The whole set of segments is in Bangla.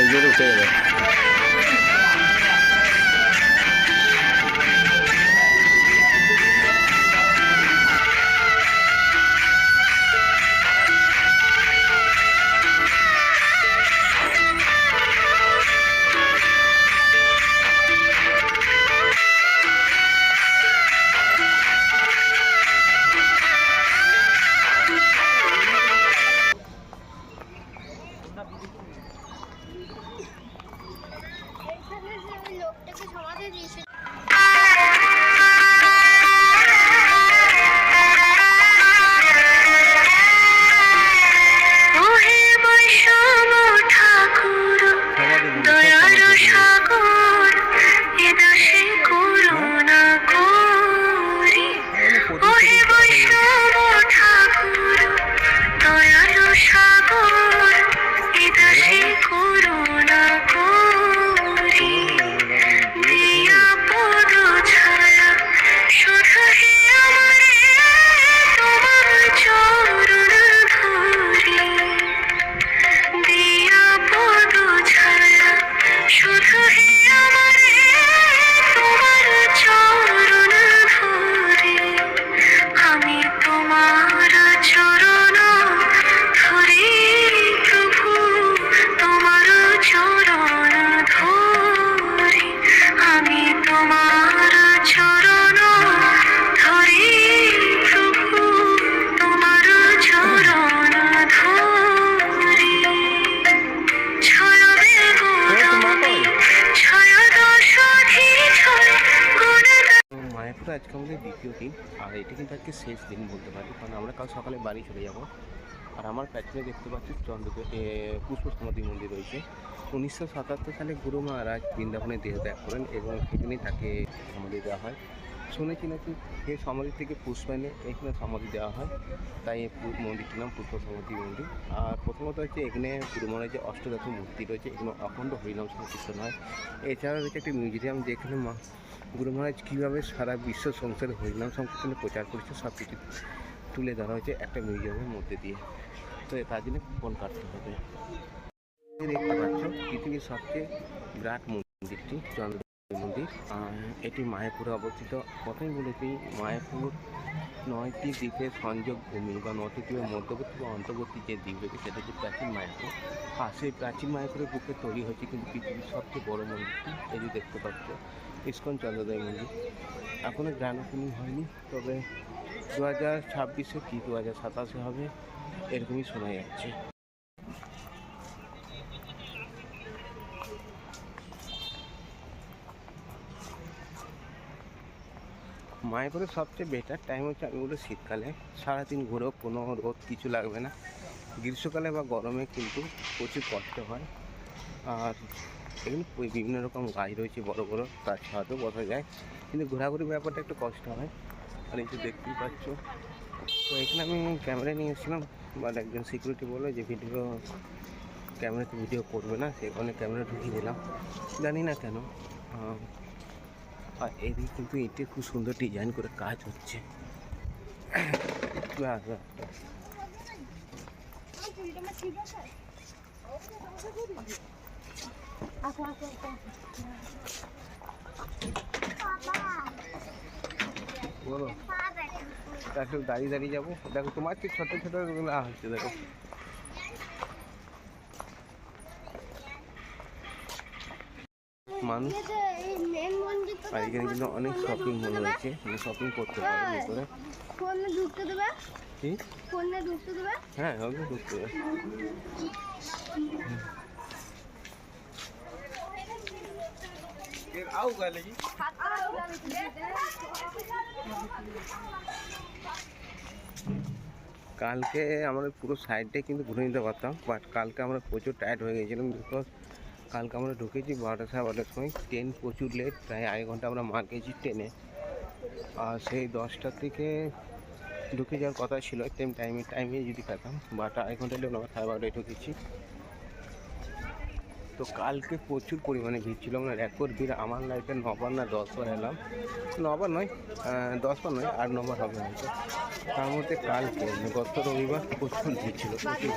এনজিওতে উঠে যাবে। লোকটাকে সমাধি দিয়েছে। মায়াপুরে আজকে আমাদের দ্বিতীয় দিন, আর এটা কিন্তু আজকে শেষ দিন বলতে পারি, কারণ আমরা কাল সকালে বাড়ি চলে যাব। আর আমার পেছনে দেখতে পাচ্ছি পুষ্প সমাধি মন্দির রয়েছে। 1977 সালে গুরু মহারাজ বৃন্দাবনে দেহ ত্যাগ করেন এবং সেখানেই তাকে সমাধি দেওয়া হয়। শুনেছি নাকি সেই সমাধি থেকে পুষ্প এনে এখানে সমাধি দেওয়া হয়, তাই এই মন্দিরটির নাম পুষ্প সমাধি মন্দির। আর প্রথমত হচ্ছে এখানে গুরু মহারাজের অষ্টধাতু মূর্তি রয়েছে, এখানে অখণ্ড হরিনাম সংকীর্তন হয়। এছাড়া রয়েছে একটি মিউজিয়াম, যেখানে গুরু মহারাজ কীভাবে সারা বিশ্ব সংসারে হরিনাম সংকীর্তনে প্রচার করেছে সব কিছু তুলে ধরা হয়েছে একটা মিউজিয়ামের মধ্যে দিয়ে। তো তার জন্য ফোন কাটতে হবে। দেখতে পাচ্ছ পৃথিবীর সবচেয়ে বিরাট মন্দিরটি চন্দ্রদেব মন্দির। এটি মায়াপুরে অবস্থিত। প্রথমে বলেছি মায়াপুর 9টি দ্বীপের সংযোগ ভূমি বা 9টি দ্বীপের মধ্যবর্তী বা অন্তর্বর্তী যে দ্বীপ রয়েছে সেটা হচ্ছে প্রাচীন মায়াপুর। আর সেই প্রাচীন মায়াপুরের বুকে তৈরি হয়েছে কিন্তু পৃথিবীর সবচেয়ে বড় মন্দিরটি, এটি দেখতে পাচ্ছ ইস্কন চন্দ্রদেব মন্দির। এখনও গ্র্যান্ড ওপেনিং হয়নি, তবে 2026 কি 2027 হবে এরকমই শোনা যাচ্ছে। মায়াপুরের সবচেয়ে বেটার টাইম হচ্ছে আমি বলি শীতকালে, সারাদিন ঘুরেও কোনো রোদ কিছু লাগবে না। গ্রীষ্মকালে বা গরমে কিন্তু প্রচুর কষ্ট হয়। আর এখানে বিভিন্ন রকম গাছ রয়েছে, বড় বড়, তার ছাদেও বসা যায়, কিন্তু ঘোরাঘুরির ব্যাপারটা একটু কষ্ট হয়। আর এই যে দেখতেই পাচ্ছ, তো এখানে আমি ক্যামেরা নিয়ে এসেছিলাম, বাট একজন সিকিউরিটি বললো যে ক্যামেরাতে ভিডিও করবে না, সেখানে ক্যামেরা ঢুকিয়ে দিলাম, জানি না কেন। আর এদিকে কিন্তু এটি খুব সুন্দর ডিজাইন করে কাজ হচ্ছে। বলো, একটু দাঁড়িয়ে দাঁড়িয়ে যাবো। দেখো তোমার কি ছোটো ছোটো হচ্ছে, দেখো মানুষ। আর এখানে কিন্তু অনেক শপিং মল রয়েছে, মানে শপিং করতে পারে ভিতরে। ঢুকতে দেবে কি ঢুকতে দেবে? হ্যাঁ, ওকে ঢুকতে দেবে। কালকে আমরা পুরো সাইডটাই কিন্তু ঘুরে নিতে পারতাম, বাট কালকে আমরা প্রচুর টায়ার্ড হয়ে গেছিলাম। বিকজ কালকে আমরা ঢুকেছি 12টা সাড়ে 12টার সময়, ট্রেন প্রচুর লেট, প্রায় আড়াই ঘন্টা আমরা মার গেছি ট্রেনে। আর সেই 10টা থেকে ঢুকে যাওয়ার কথা ছিল, টাইমে যদি পেতাম, বাট আড়াই ঘন্টা লেট, আমরা সাড়ে 12টায় ঢুকেছি। তো তো কালকে প্রচুর পরিমাণে ভিড় ছিল, মানে রেকর্ড ভিড়। আমার লাইফে 9বার না 10বার এলাম, 9বার নয় 10বার নয় 8-9বার হবে হয়তো। তার মধ্যে কালকে গত রবিবার প্রচুর ভিড় ছিল, প্রচুর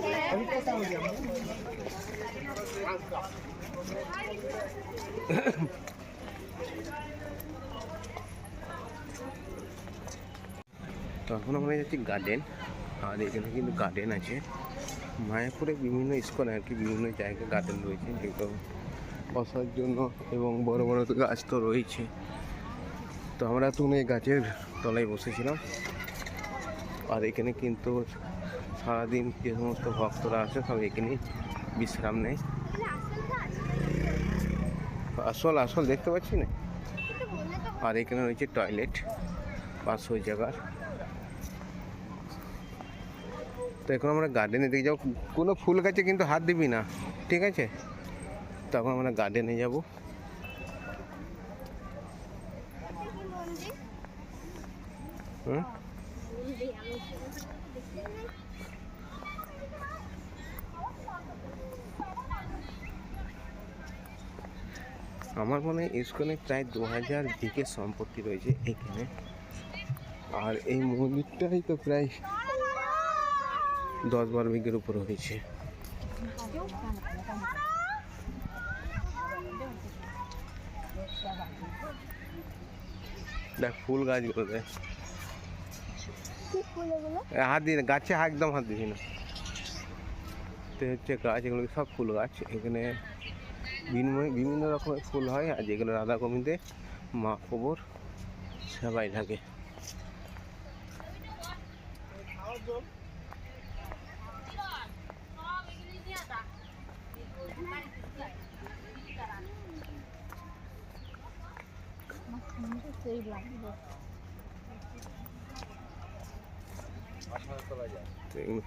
তখন আমরা যাচ্ছি গার্ডেন। আর এখানে কিন্তু গার্ডেন আছে মায়াপুরে, বিভিন্ন স্কুল আর কি, বিভিন্ন জায়গায় গার্ডেন রয়েছে যেগুলো বসার জন্য, এবং বড় বড় তো গাছ তো রয়েছে। তো আমরা তখন এই গাছের তলায় বসেছিলাম। আর এখানে কিন্তু সারাদিন যে সমস্ত ভক্তরা আসে সব এখানেই বিশ্রাম নেয়। আসল দেখতে পাচ্ছি না। আর এখানে রয়েছে টয়লেট 500 জায়গার। তো এখন আমরা গার্ডেনে দিকে যাবো, কোনো ফুল গাছে কিন্তু হাত দিবি না, ঠিক আছে? তখন আমরা গার্ডেনে যাব। হুম, আমার মনে হয় ইস্কনে প্রায় 2000 বিঘে সম্পত্তি রয়েছে এখানে। আর এই মন্দিরটাই তো প্রায় 10-12 বিঘের উপর হয়েছে। দেখ ফুল গাছগুলো দেখ, হাত দিয়ে গাছে একদম হাত দিবি না। তো হচ্ছে গাছ, এগুলো সব ফুল গাছ। এখানে বিভিন্ন রকমের ফুল হয়, আর যেগুলো রাধা গোবিন্দে মা খবর সবাই থাকে।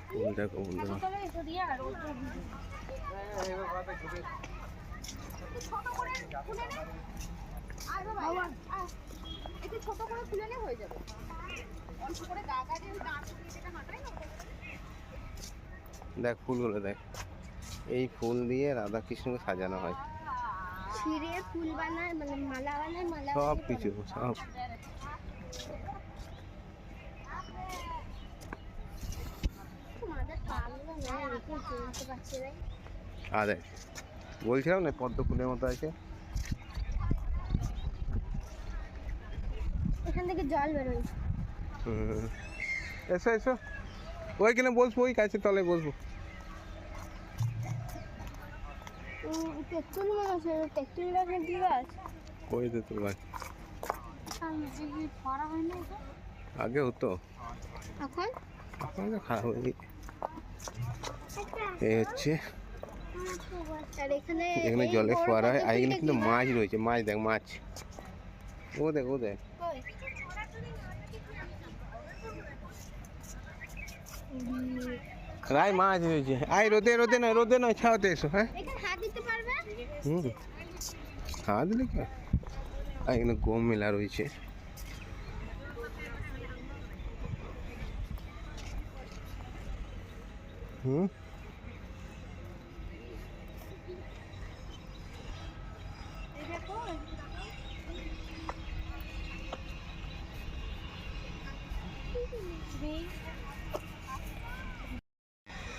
ফুল দেখো বন্ধুরা, দেখ ফুলগুলো দেখ, এই ফুল দিয়ে রাধা কৃষ্ণকে সাজানো হয়, ছিঁড়ে ফুল বানায়, মানে মালা বানায়, মালা সব কিছু সব। আর দেখ বলছিলাম না পদ্ম ফুলের মতো আছে, এখান থেকে জল বেরোয়। এসো এসো, ওইখানে বসবো, ওই গাছের তলায় বসবো। তেঁতুল মনে হচ্ছে, তেঁতুল গাছের কি গাছ? ওই তেঁতুল গাছ করা হয় না আগে হতো, এখন এখন তো খারাপ হয়ে গেছে। এই হচ্ছে আর এখানে এখানে জলে ফোয়ারা হয়। আর এখানে কিন্তু মাছ রয়েছে, মাছ দেখ, মাছ ও দেখ, ও দেখ, রায় মাছ রয়েছে। আয় রোদে নয় ছাওতে এসো। হ্যাঁ হাত দিতে পারবে? হাত দিলে কি? আর এখানে গম মেলা রয়েছে।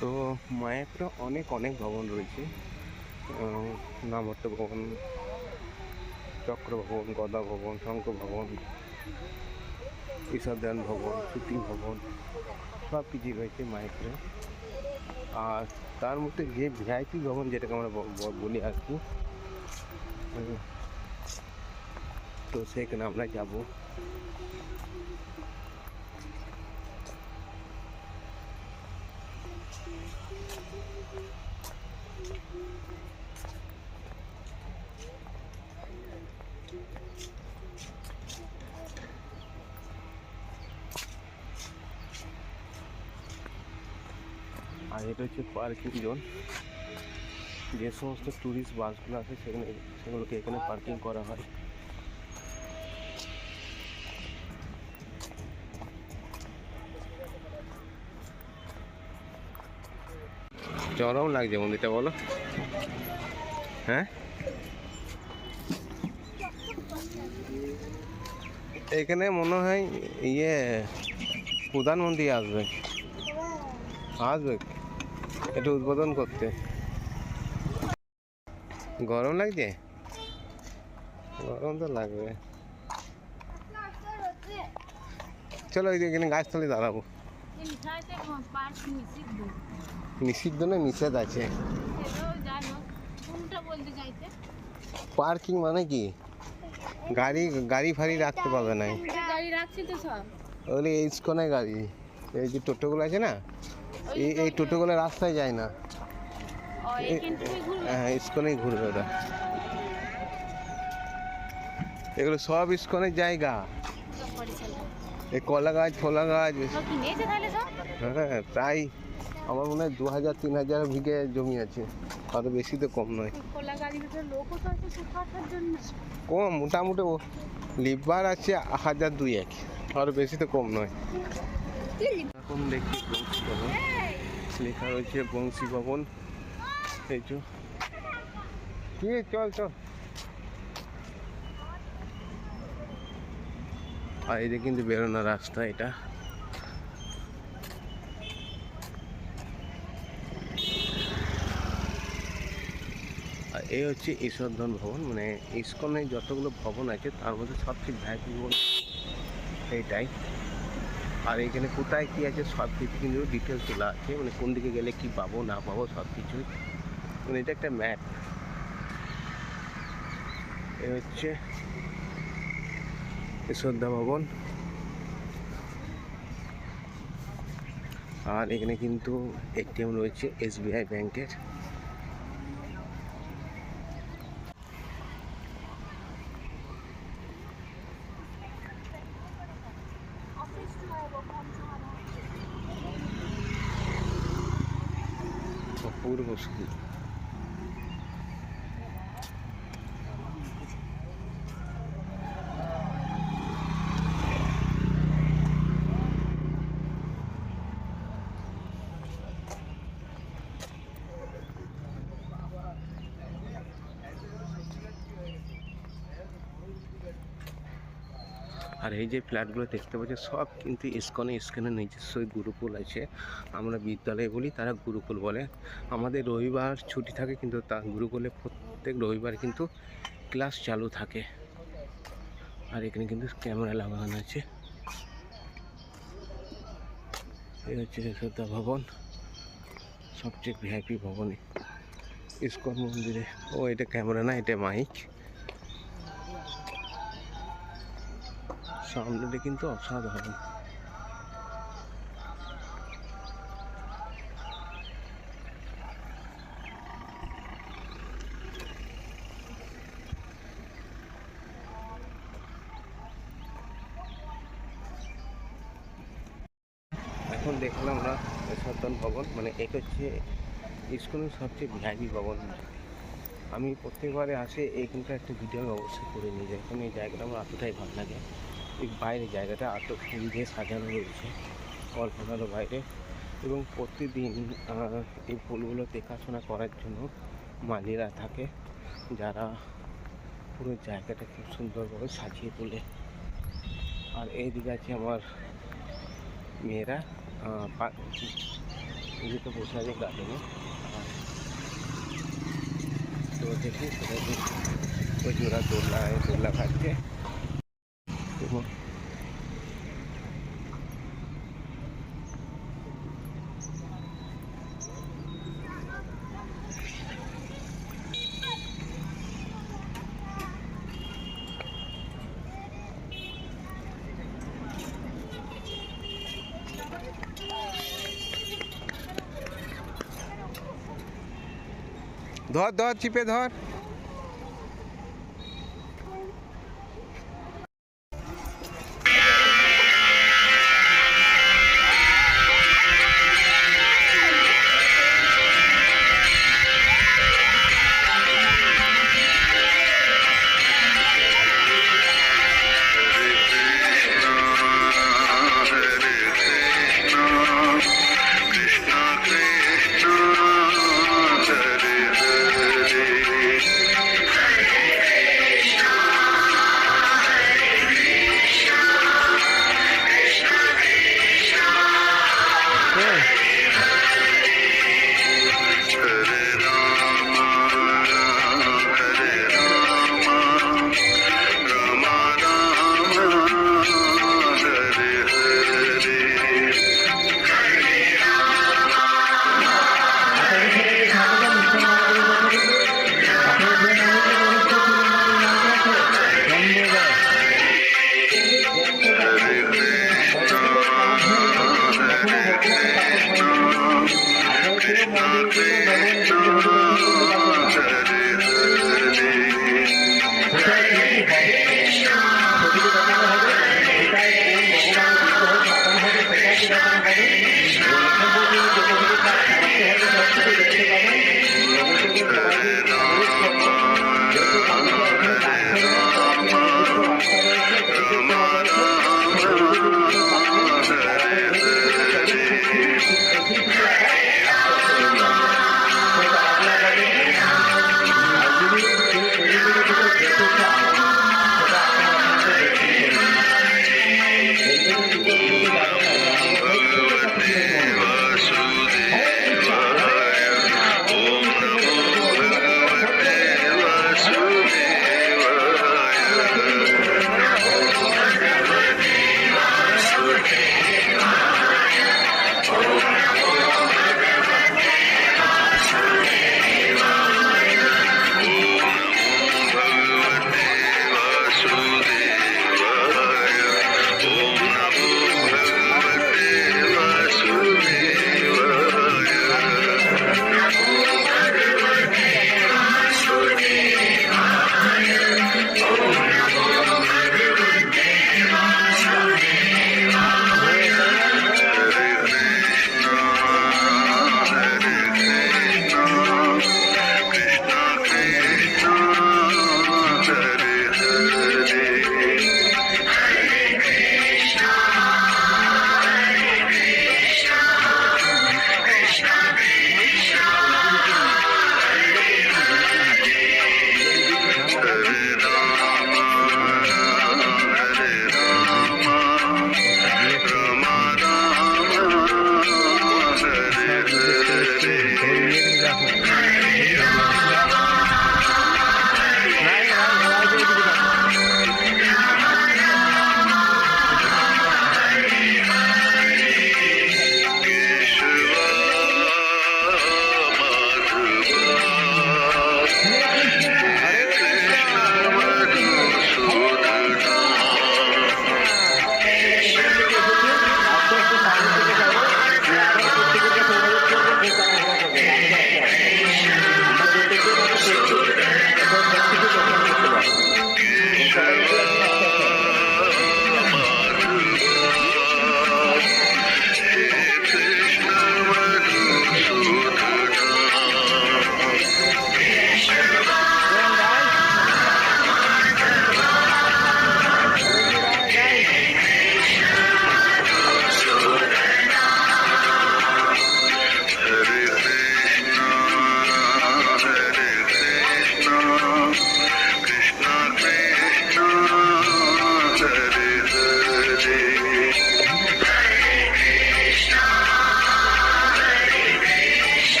তো মায়াপুরে অনেক ভবন রয়েছে, নামহট্ট ভবন, চক্র ভবন, গদা ভবন, শঙ্খ ভবন, ঈশাদান ভবন, শুটিং ভবন, সব কিছুই রয়েছে মায়াপুরে। আর তার মধ্যে যে ভিআইপি ভবন যেটাকে আমরা বলি আর কি, তো সেখানে আমরা যাব। আর এটা হচ্ছে পার্কিং জোন, যে সমস্ত ট্যুরিস্ট বাসগুলো আছে সেগুলোকে এখানে পার্কিং করা হয়। চরম লাগছে মন্দিরটা, বলো? হ্যাঁ, এখানে মনে হয় প্রধানমন্ত্রী আসবে এটা উদ্বোধন করতে। গরম লাগছে? গরম তো লাগবে। চলো এখানে গাছতলে দাঁড়াবো। নিষিদ্ধ না, নিষেধ আছে। পার্কিং মানে কি? গাড়ি ফাড়ি রাখতে পারবে না। ওগুলো এই ইস্কনের গাড়ি, এই যে টোটোগুলো আছে না, এই টোটোগুলো রাস্তায় যায় না। হ্যাঁ, ইস্কনেই ঘুরবে ওটা। এগুলো সব ইস্কনের জায়গা। এই কলা গাছ ফলা গাছ, হ্যাঁ প্রায় আমার মনে হয় 2000-3000 বিঘে জমি আছে, আরো বেশি তো কম নয়। কম মোটামুটি লিভার আছে 1000-2000, আরো বেশি তো কম নয়। এখন দেখি বংশী ভবন লেখা রয়েছে, বংশী ভবন। এই তো কি, চল চল। আর এই যে কিন্তু বেরোনোর রাস্তা এটা। আর এই হচ্ছে ঈশ্বরধন ভবন, মানে ইস্কনে যতগুলো ভবন আছে তার মধ্যে সবচেয়ে ভ্যাপি ভবন এইটাই। আর এখানে কোথায় কী আছে সব কিছু কিন্তু ডিটেলস তোলা আছে, মানে কোন দিকে গেলে কি পাবো না পাবো সব কিছুই, মানে এটা একটা ম্যাপ। এ হচ্ছে ঈশ্বরদা ভবন। আর এখানে কিন্তু এটিএম রয়েছে SBI ব্যাংকের। অপূর্ব সুন্দর। আর এই যে ফ্ল্যাটগুলো দেখতে পাচ্ছি সব কিন্তু ইস্কনের নিজস্ব গুরুকুল আছে। আমরা বিদ্যালয় বলি, তারা গুরুকুল বলে। আমাদের রবিবার ছুটি থাকে, কিন্তু তার গুরুকুলে প্রত্যেক রবিবার কিন্তু ক্লাস চালু থাকে। আর এখানে কিন্তু ক্যামেরা লাগানো আছে। এই হচ্ছে ঈশ্বরদা ভবন, সবচেয়ে ভিআইপি ভবন ইস্কন মন্দিরে। ও এটা ক্যামেরা না, এটা মাইক। সামনেটা কিন্তু অসাধারণ। এখন দেখলাম আমরা ঈশ্বরধন ভবন, মানে এটা হচ্ছে ইস্কনের সবচেয়ে ভিআইপি ভবন। আমি প্রত্যেকবারে আসে এইখানকার একটা ভিডিও আমি অবশ্যই করে নিয়ে যাই, কারণ এই জায়গাটা আমার এতটাই ভালো লাগে। এই বাইরে জায়গাটা এত ফুল দিয়ে সাজানো রয়েছে কল্পনারও বাইরে, এবং প্রতিদিন এই ফুলগুলো দেখাশোনা করার জন্য মালিরা থাকে, যারা পুরো জায়গাটা খুব সুন্দরভাবে সাজিয়ে তোলে। আর এইদিকে আছে আমার মেয়েরা এদিকে বসে আছে গার্ডেনে। তো দেখি সেটা ওই জোড়া দোল্লা খাচ্ছে। এবং ধর চিপে ধর।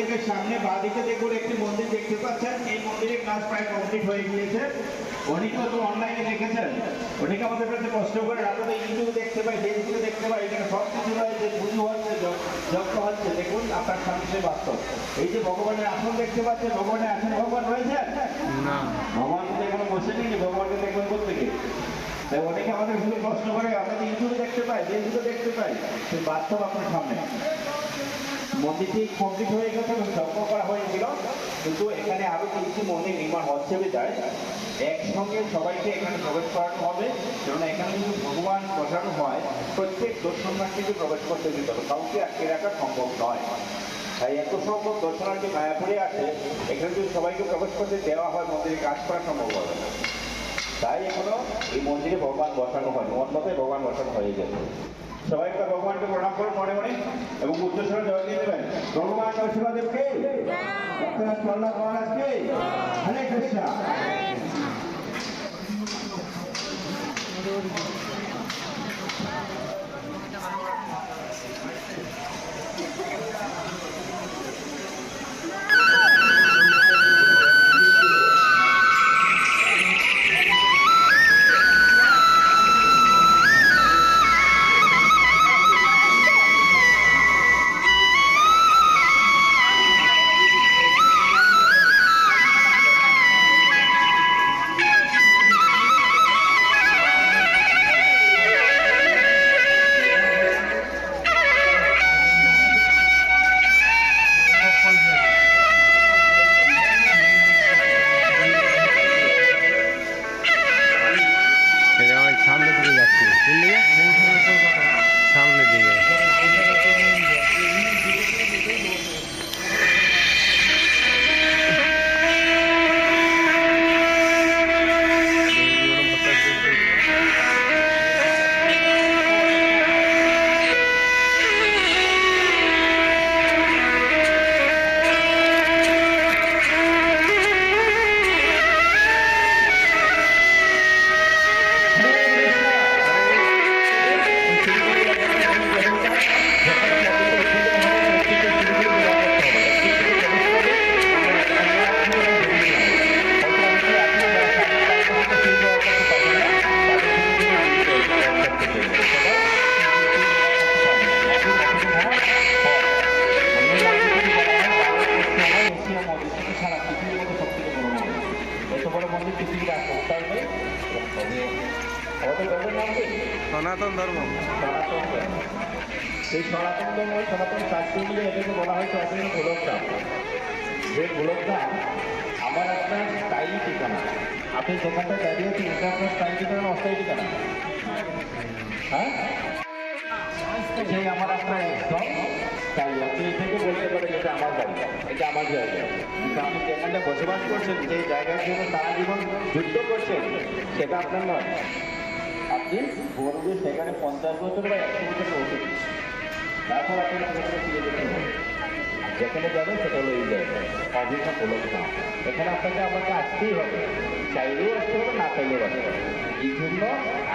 থেকে সামনে বাঁদিকে দেখুন একটি মন্দির দেখতে পাচ্ছেন। এই মন্দিরের কাজ প্রায় কমপ্লিট হয়ে গিয়েছে। অনেকে তো অনলাইনে দেখেছেন, অনেকে আমাদের কাছে কষ্ট করে আপনাদের ইউটিউবে দেখতে পাই, ফেসবুকে দেখতে পাই, এখানে সব কিছু রয়েছে, পুজো হচ্ছে, যজ্ঞ হচ্ছে। দেখুন আপনার সামনে সে বাস্তব। এই যে ভগবানের আসন দেখতে পাচ্ছেন, ভগবানের আসন ভগবান রয়েছে না, ভগবান তো এখনো বসে নেই, ভগবানকে দেখবেন কোথেকে? তাই অনেকে আমাদের শুধু কষ্ট করে আপনাদের ইউটিউবে দেখতে পাই, ফেসবুকে দেখতে পাই, সেই বাস্তব আপনার সামনে। মন্দিরটি কমপ্লিট হয়ে গেছে এবং যজ্ঞ করা হয়েছিল, কিন্তু এখানে আরো তিনটি মন্দির নির্মাণ হচ্ছে বিধায় একসঙ্গে সবাইকে এখানে প্রবেশ করানো হবে। কারণ এখানে যদি ভগবান বসানো হয়, প্রত্যেক দর্শনার্থীকে প্রবেশ করতে দিতে হবে, কাউকে আটকে রাখা সম্ভব নয়। তাই এত সংখ্যক দর্শনার্থী মায়াপুরে আছে, এখানে যদি সবাইকে প্রবেশ করতে দেওয়া হয়, মন্দিরে কাজ করা সম্ভব হবে না। তাই এখনো এই মন্দিরে ভগবান বসানো হয়নি, অন্যথায় ভগবান বসানো হয়ে যাবে। সবাই একটা ভগবানকে প্রণাম করুন মনে মনে এবং উচ্চস্বরে জয় দিয়ে দেবেন। ভগবান নরসিংহদেবকে, ভক্তনাথ প্রহ্লাদ মহারাজকে, হরে কৃষ্ণ। সামনের দিকে যাচ্ছি, সামনের দিকে। সনাতন ধর্ম, এই সনাতন ধর্ম, সনাতন শাস্ত্র মিলে এটাকে বলা হয় সনাতন গোলকধাম। যে গোলকধাম আমার আপনার স্থায়ী ঠিকানা। আপনি যেখানটা দাঁড়িয়েছেন, এটা আপনার স্থায়ী ঠিকানা, অস্থায়ী ঠিকানা? হ্যাঁ, সেই আমার আপনার একদম তাই। আপনি এটাকে বলতে পারেন এটা আমার বাড়ি, এটা আমার জায়গা। কিন্তু আপনি যেখানটা বসবাস করছেন, যে জায়গার জন্য সারা জীবন যুদ্ধ করছেন, সেটা আপনার নয়। আপনি বড়দের সেখানে 50 বছর বা 100 বছরের ওষুধ, তারপর আপনি সেখানে ফিরে যেতে হবে। যেখানে যাবেন সেটা হলো এই জায়গা, অভিজ্ঞতা গোলকধাম। এখানে আপনাকে আমাকে আসতেই হবে, চাইলেও আসতে হবে, না চাইলেও আসতে হবে। এই জন্য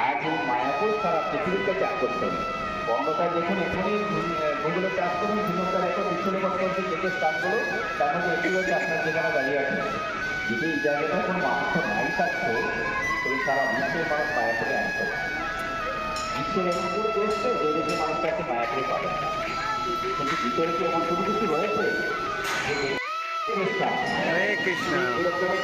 আজ এই মায়াপুর সারা পৃথিবীতে চাষ করতে হবে। অন্যথায় দেখুন এখানেই ভূগুলো চাষ করুন, ভিন্নতার একটা বিশ্বরেকর্ড করছে যে স্থানগুলো, তার মধ্যে একটি হচ্ছে আপনার যেখানে দাঁড়িয়ে আছে। যদি এই জায়গাটা কোনো মানুষ নাই থাকতো, তবে সারা বিশ্বের মানুষ মায়াপুরে আসতো। বিশ্বের এমন কোনো দেশ তো যে দেশে মানুষ কাছে মায়াপুরে পাবে না, কিন্তু ভিতরে কি এমন কোনো কিছু রয়েছে?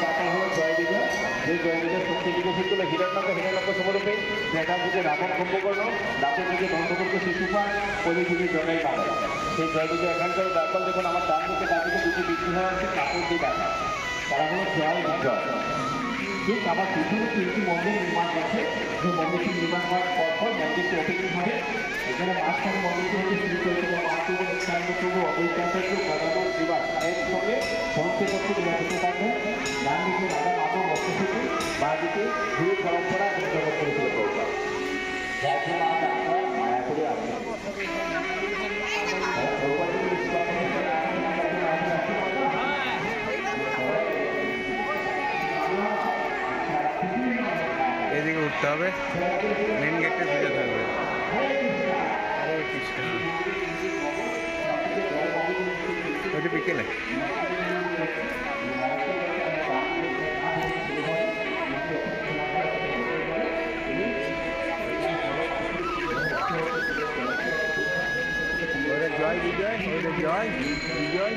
কাটা হলো জয়বিজা, যে জয়বিজার শক্তি বিকশিত হলো হিরণ্যক সমরূপে, যেটার দিকে রাবণ কুম্ভকর্ণ, রাতের দিকে ধ্বংসপূর্ণ শিশুপাল, ওই দিকে জটাই বাঁধা। সেই জয়বিজা এখানকার ব্যাপার দেখুন, আমার ডান দিকে দুটি বৃদ্ধি হয়ে আছে, কাপড় দিয়ে দেখা, তারা হলো জয় বিজয়। ঠিক আবার পৃথিবীর 3টি মন্দির নির্মাণ করছে, যে মন্দিরটি নির্মাণ হওয়ার পর মন্দিরটি ওপেনিং হবে। এখানে মাঝখানে মন্দিরটি হচ্ছে শ্রী চৈতন্য মহাপ্রভু, নিত্যানন্দ প্রভু, অদ্বৈতাচার্য, গদাধর বিবাস একসঙ্গে পঞ্চতত্ত্ব বিরাজিত থাকবে। ডান দিকে রাধা মাধব বস্তুসূচি, বাঁ দিকে গুরু পরম্পরা এবং জগৎ পরিচয় করবে। যার জন্য আজ আপনারা মায়াপুরে আসবেন। এদিকে উঠতে হবে, মেন গেটে ঢুকে থাকবে। হরে কৃষ্ণ। ওইটা বিকেলে জয় বিজয় জয় বিজয়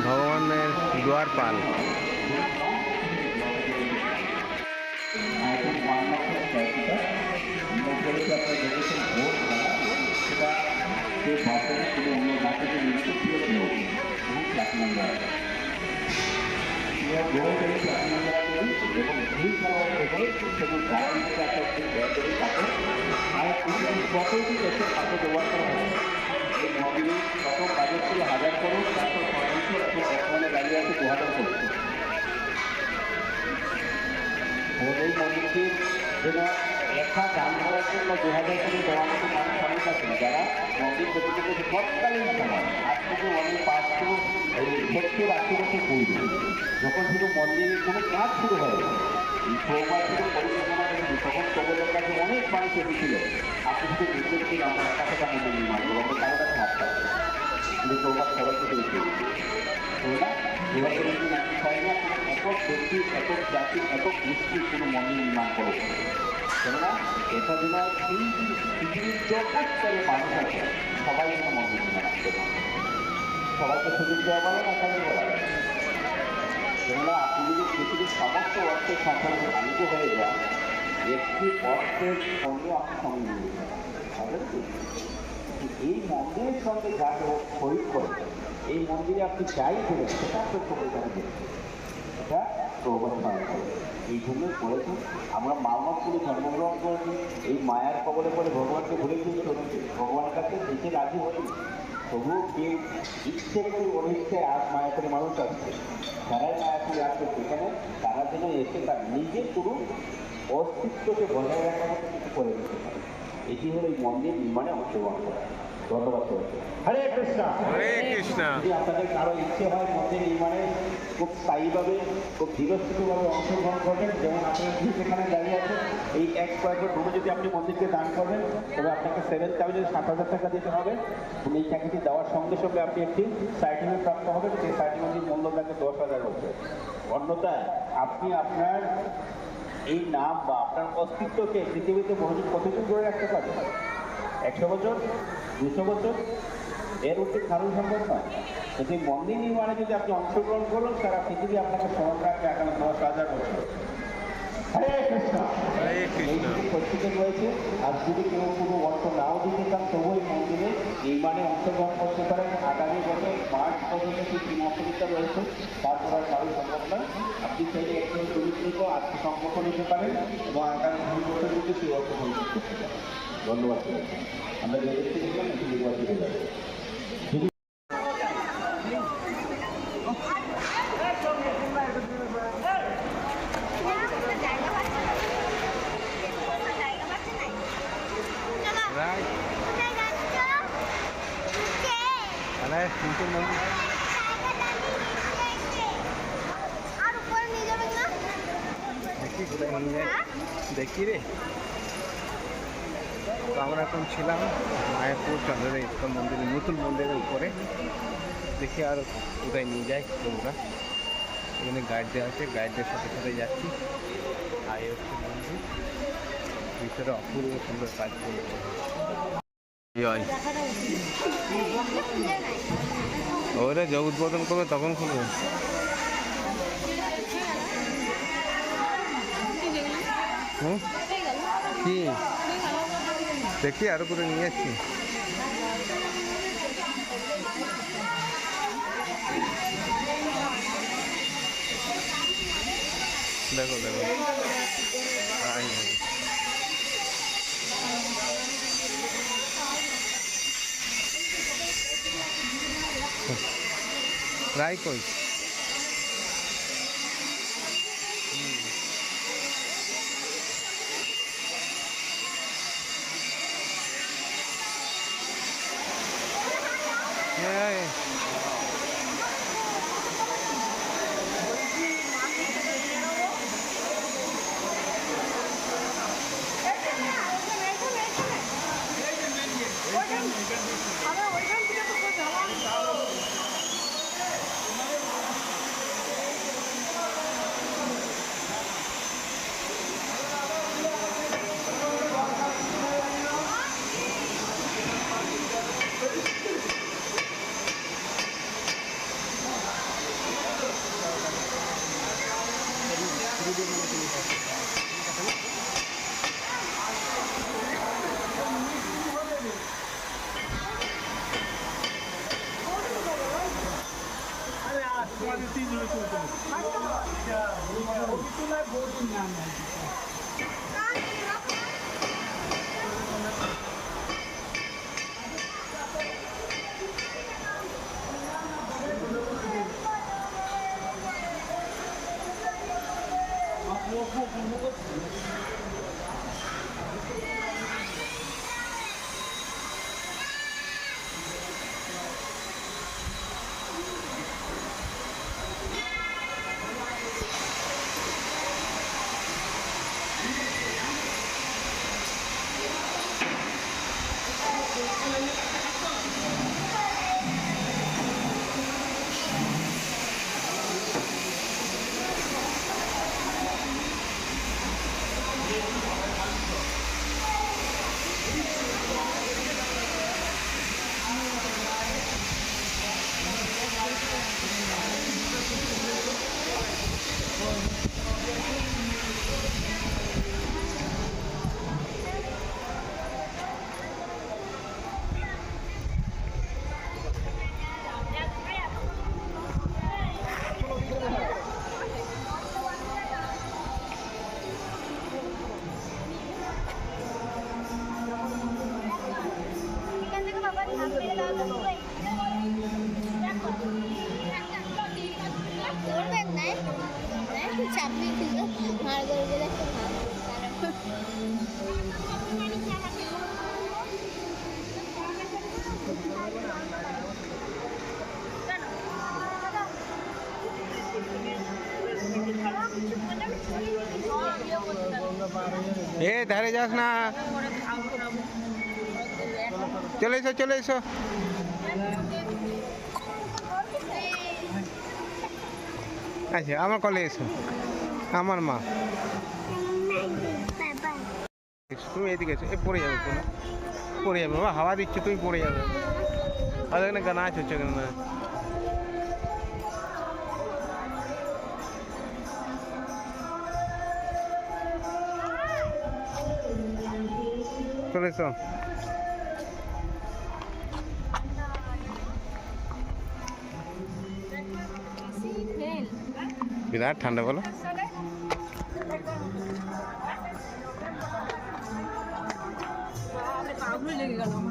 ভগবানের দুয়ার পাল হাজার করুন তারপর বর্তমানে দাঁড়িয়ে আছে 2000 করুন এই মন্দিরটি যেন লেখা দান করার জন্য 2000 করে দেওয়া মতো মানুষ অনেক আছেন যারা মন্দির প্রতিযোগিতা তৎকালীন সময় আজ থেকে অনেক 570-80 বছর পূর্বে যখন শুধু মন্দিরের কোনো কাজ শুরু হয় এই চৌপাশ থেকে পরিকল্পনা করেছি তখন কবলের কাছে অনেক মানুষ এসেছিল আপনি শুধু বুঝতে ছিল আমরা কাছে মন্দির নির্মাণ করবো আমরা কারো কাছে হাত পাচ্ছি কিন্তু চৌপাশ খরচ থেকে না এবার হয় না একক ব্যক্তি একক জাতি একক গোষ্ঠী কোনো মন্দির নির্মাণ করে কেননা এটা যেন এই পৃথিবীর জগৎকারী মানুষ আছে সবাই যেন মন্দির নির্মাণ করতে সবাইকে সুযোগ দেওয়া বলে না কাজে বলা কেননা আপনি যদি পৃথিবীর সমস্ত অর্থের সম্পর্কে আলিত হয়ে যান একটি অর্থের সঙ্গে আপনি সঙ্গে নিয়ে যাবেন এই মন্দিরের সঙ্গে যা শরীর করে এই মন্দিরে আপনি যাই দেবেন সেটা আপনার চোখে যাবে এটা প্রবচন এই জন্যই বলেছেন আমরা মা-বাপ করে জন্মগ্রহণ করেছি এই মায়ার কবলে পরে ভগবানকে ভুলে গিয়ে চলেছে ভগবানের কাছে দেখে রাজি হয়নি তবুও কেউ ইচ্ছে করে অনিচ্ছে আজ মায়া করে মানুষ আসছে যারাই মায়া করে আসছে সেখানে তারা যেন এসে তার নিজের কোনো অস্তিত্বকে বজায় রাখার মতো কিছু করে দিতে পারে এটি হলো এই মন্দির নির্মাণে অংশগ্রহণ করা ধন্যবাদ হরে কৃষ্ণ হরে কৃষ্ণ যদি আপনাদের কারো ইচ্ছে হয় মন্দির নির্মাণে খুব স্থায়ীভাবে খুব ধীরস্থিতভাবে অংশগ্রহণ করবেন যেমন আপনারা ঠিক এখানে দাঁড়িয়ে আছেন এই এক কয়েকবার রুমে যদি আপনি মন্দিরকে দান করবেন তবে আপনাকে 7,000 টাকা দিতে হবে এবং এই টাকাটি দেওয়ার সঙ্গে সঙ্গে আপনি একটি সার্টিফিকেট প্রাপ্ত হবেন সেই সার্টিফিকেটের মূল্য থাকে 10,000 রয়েছে অন্যথায় আপনি আপনার এই নাম বা আপনার অস্তিত্বকে পৃথিবীতে বহুদিন কতদিন ধরে রাখতে পারবেন 100 বছর 200 বছর এর উঠে কারণ সম্ভব নয় যদি মন্দির নির্মাণে যদি আপনি অংশগ্রহণ করুন সারা পৃথিবী আপনাকে স্মরণ রাখবে আগামী 10,000 বছর হরে কৃষ্ণ প্রস্তুতি রয়েছে আর যদি কেউ কোনো অর্থ নাও দিতে চান তবু এই মন্দিরে নির্মাণে অংশগ্রহণ করতে পারেন আগামী বছর মার্চ পর্যন্ত সেই দিনাপরিতা রয়েছে তারপর আর কারো সম্ভব নয় আপনি চাইলে একজন চরিত্রকে আত্মসম্পর্ক নিতে পারেন এবং আগামী 2 বছর মধ্যে সেই অর্থ পরিশোধ করতে পারেন ধন্যবাদ আমরা যে দেখতে দেখলাম একটু নির্বাচিত হয়ে যাবে দেখি রে তো আমরা এখন ছিলাম মায়াপুর চন্দ্রের ইস্কন মন্দিরের নতুন মন্দিরের উপরে দেখি আর কোথায় নিয়ে যায় তোমরা এখানে গাইড দেওয়া আছে গাইডদের সাথে সাথে যাচ্ছি আর এই হচ্ছে মন্দির ভিতরে অপূর্ব সুন্দর কাজ করেছে ওরা যে উদ্বোধন করবে তখন খুলবে কি দেখি আরো করে নিয়ে যাচ্ছি দেখো দেখো রাই কই এখান থেকে বাবা ঝাঁপ মেরে দাও তো করবেন নাই চাপ দিয়ে দিল মার করে গেলে একটা এ ধারে যাস না, চলে এসো চলে এসো। আচ্ছা আমার কলে এসো, আমার মা। তুমি এদিকে এসো, এ পড়ে যাবে কোনো, পড়ে যাবে বাবা, হাওয়া দিচ্ছে তুমি পড়ে যাবে। আর এখানে নাচ হচ্ছে কেন না, চলে এসো। বিরাট ঠান্ডা বলো। লেগে গেল।